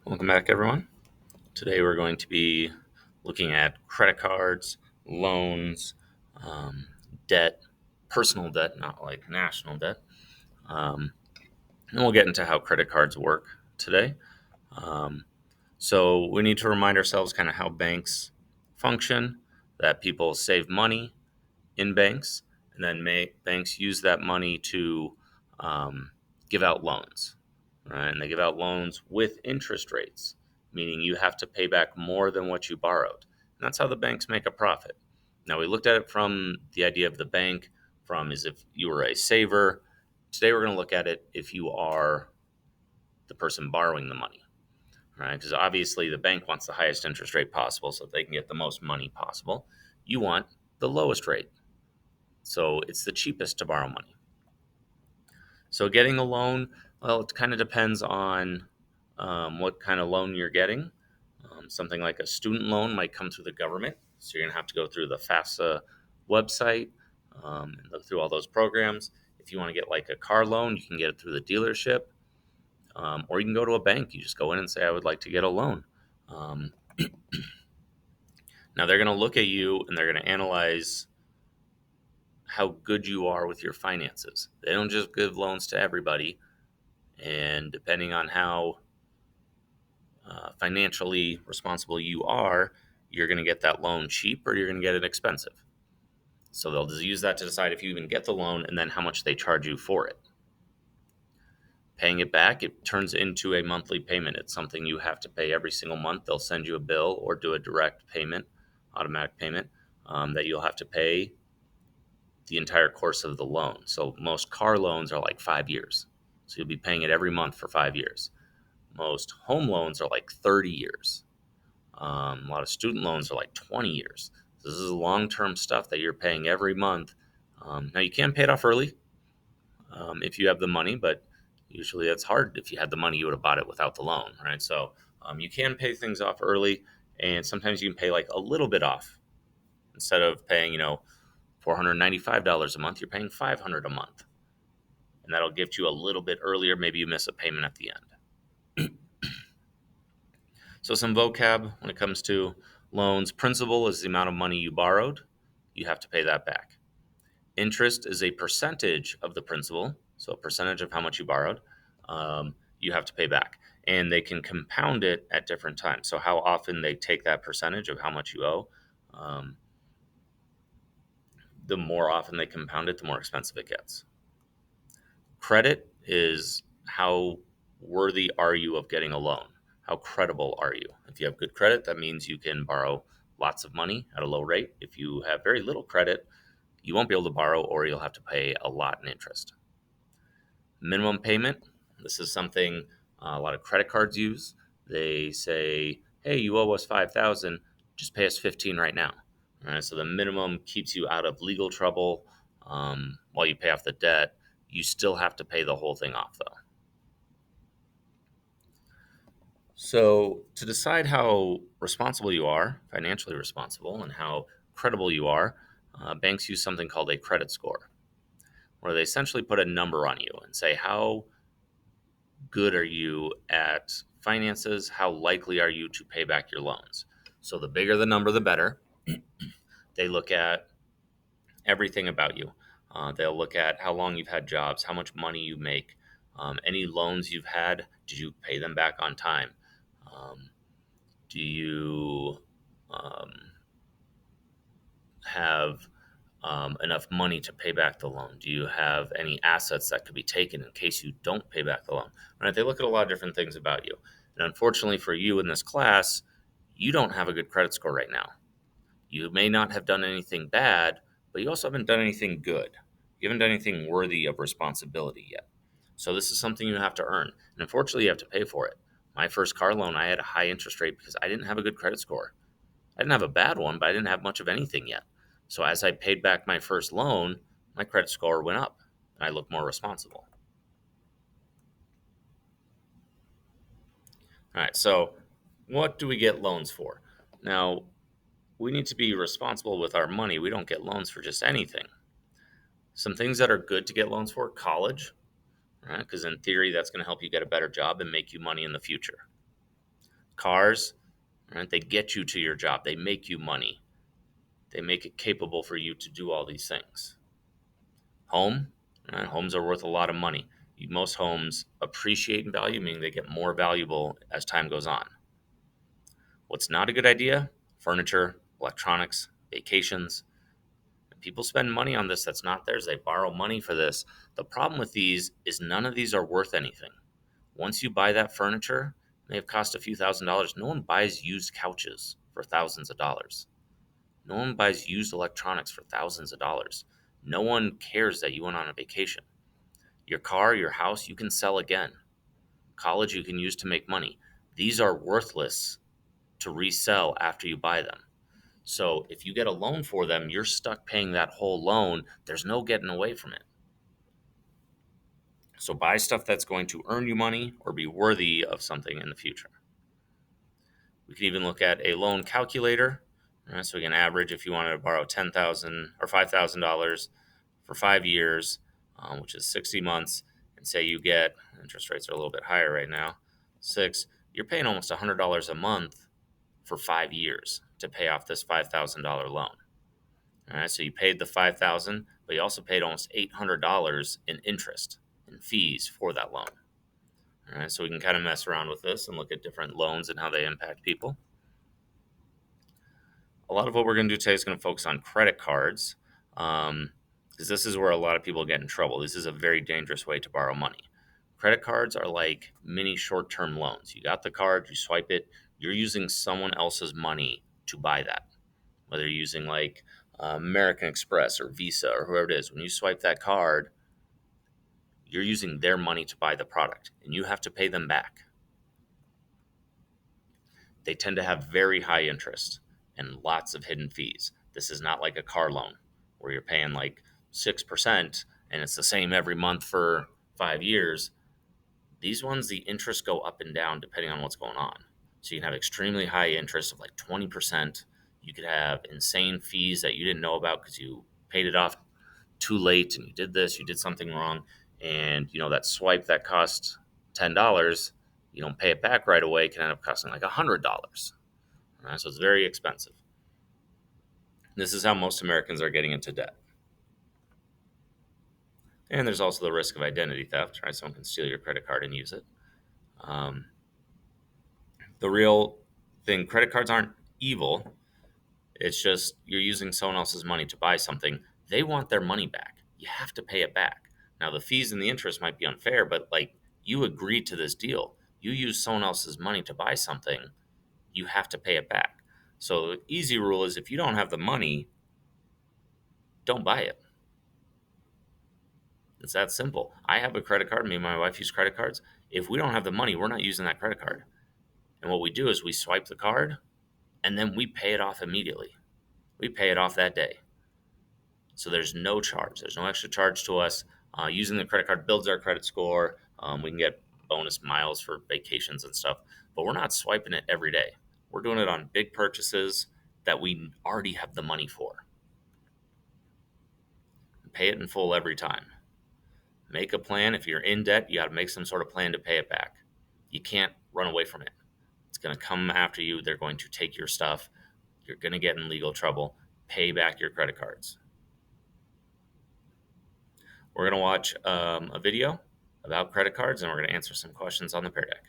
Welcome back, everyone. Today we're going to be looking at credit cards, loans, um, debt, personal debt, not like national debt. Um, and we'll get into how credit cards work today. Um, so we need to remind ourselves kind of how banks function, that people save money in banks, and then banks use that money to um, give out loans, right? And they give out loans with interest rates, meaning you have to pay back more than what you borrowed. And that's how the banks make a profit. Now, we looked at it from the idea of the bank, from as if you were a saver. Today, we're going to look at it if you are the person borrowing the money, right? Because obviously, the bank wants the highest interest rate possible so that they can get the most money possible. You want the lowest rate. So it's the cheapest to borrow money. So getting a loan, well, it kind of depends on what kind of loan you're getting. Something like a student loan might come through the government. So you're going to have to go through the FAFSA website and look through all those programs. If you want to get like a car loan, you can get it through the dealership. Or you can go to a bank. You just go in and say, I would like to get a loan. Um, Now they're going to look at you and they're going to analyze how good you are with your finances. They don't just give loans to everybody. And depending on how financially responsible you are, you're going to get that loan cheap or you're going to get it expensive. So they'll just use that to decide if you even get the loan and then how much they charge you for it. Paying it back, it turns into a monthly payment. It's something you have to pay every single month. They'll send you a bill or do a direct payment, automatic payment, that you'll have to pay the entire course of the loan. So most car loans are like 5 years. So you'll be paying it every month for 5 years. Most home loans are like 30 years. A lot of student loans are like 20 years. So this is long-term stuff that you're paying every month. Now you can pay it off early if you have the money, but usually that's hard. If you had the money, you would have bought it without the loan, right? So you can pay things off early, and sometimes you can pay like a little bit off instead of paying, $495 a month. You're paying $500 a month, and that'll get you a little bit earlier. Maybe you miss a payment at the end. So some vocab when it comes to loans. Principal is the amount of money you borrowed. You have to pay that back. Interest is a percentage of the principal, so a percentage of how much you borrowed. You have to pay back. And they can compound it at different times. So how often they take that percentage of how much you owe, um, the more often they compound it, the more expensive it gets. Credit is how worthy are you of getting a loan? How credible are you? If you have good credit, that means you can borrow lots of money at a low rate. If you have very little credit, you won't be able to borrow or you'll have to pay a lot in interest. Minimum payment. This is something a lot of credit cards use. They say, hey, you owe us 5,000, just pay us 15 right now. All right, so the minimum keeps you out of legal trouble while you pay off the debt. You still have to pay the whole thing off, though. So, to decide how responsible you are, financially responsible, and how credible you are, banks use something called a credit score, where they essentially put a number on you and say, how good are you at finances? How likely are you to pay back your loans? So, the bigger the number, the better. They look at everything about you. They'll look at how long you've had jobs, how much money you make, any loans you've had. Did you pay them back on time? Um, do you um, have enough money to pay back the loan? Do you have any assets that could be taken in case you don't pay back the loan? Right? They look at a lot of different things about you. And unfortunately for you in this class, you don't have a good credit score right now. You may not have done anything bad, but you also haven't done anything good. You haven't done anything worthy of responsibility yet. So this is something you have to earn. And unfortunately, you have to pay for it. My first car loan, I had a high interest rate because I didn't have a good credit score. I didn't have a bad one, but I didn't have much of anything yet. So as I paid back my first loan, my credit score went up and I looked more responsible. All right, so what do we get loans for? Now, we need to be responsible with our money. We don't get loans for just anything. Some things that are good to get loans for: college, right? Because in theory, that's going to help you get a better job and make you money in the future. Cars, right? They get you to your job. They make you money. They make it capable for you to do all these things. Home, right? Homes are worth a lot of money. Most homes appreciate in value, meaning they get more valuable as time goes on. What's not a good idea? Furniture, electronics, vacations. People spend money on this that's not theirs. They borrow money for this. The problem with these is none of these are worth anything. Once you buy that furniture, it may have cost a few $1,000s. No one buys used couches for thousands of dollars. No one buys used electronics for thousands of dollars. No one cares that you went on a vacation. Your car, your house, you can sell again. College, you can use to make money. These are worthless to resell after you buy them. So if you get a loan for them, you're stuck paying that whole loan. There's no getting away from it. So buy stuff that's going to earn you money or be worthy of something in the future. We can even look at a loan calculator. So we can average if you wanted to borrow $10,000 or $5,000 for 5 years, which is 60 months, and say you get, interest rates are a little bit higher right now, you're paying almost $100 a month for 5 years to pay off this $5,000 loan. All right, so you paid the $5,000, but you also paid almost $800 in interest and fees for that loan. All right, so we can kind of mess around with this and look at different loans and how they impact people. A lot of what we're going to do today is going to focus on credit cards, because this is where a lot of people get in trouble. This is a very dangerous way to borrow money. Credit cards are like mini short-term loans. You got the card, you swipe it, you're using someone else's money to buy that. Whether you're using like American Express or Visa or whoever it is, when you swipe that card, you're using their money to buy the product, and you have to pay them back. They tend to have very high interest and lots of hidden fees. This is not like a car loan where you're paying like 6% and it's the same every month for 5 years. These ones, the interests go up and down depending on what's going on. So you can have extremely high interest of like 20%. You could have insane fees that you didn't know about because you paid it off too late and you did this, you did something wrong. And that swipe that cost $10, you don't pay it back right away, can end up costing like $100. Right? So it's very expensive. This is how most Americans are getting into debt. And there's also the risk of identity theft, right? Someone can steal your credit card and use it. Um, the real thing, credit cards aren't evil. It's just you're using someone else's money to buy something. They want their money back. You have to pay it back. Now, the fees and the interest might be unfair, but like you agreed to this deal. You use someone else's money to buy something, you have to pay it back. So the easy rule is if you don't have the money, don't buy it. It's that simple. I have a credit card. Me and my wife use credit cards. If we don't have the money, we're not using that credit card. And what we do is we swipe the card and then we pay it off immediately. We pay it off that day. So there's no charge. There's no extra charge to us. Using the credit card builds our credit score. We can get bonus miles for vacations and stuff, but we're not swiping it every day. We're doing it on big purchases that we already have the money for. Pay it in full every time. Make a plan. If you're in debt, you got to make some sort of plan to pay it back. You can't run away from it. It's going to come after you. They're going to take your stuff. You're going to get in legal trouble. Pay back your credit cards. We're going to watch a video about credit cards, and we're going to answer some questions on the Pear Deck.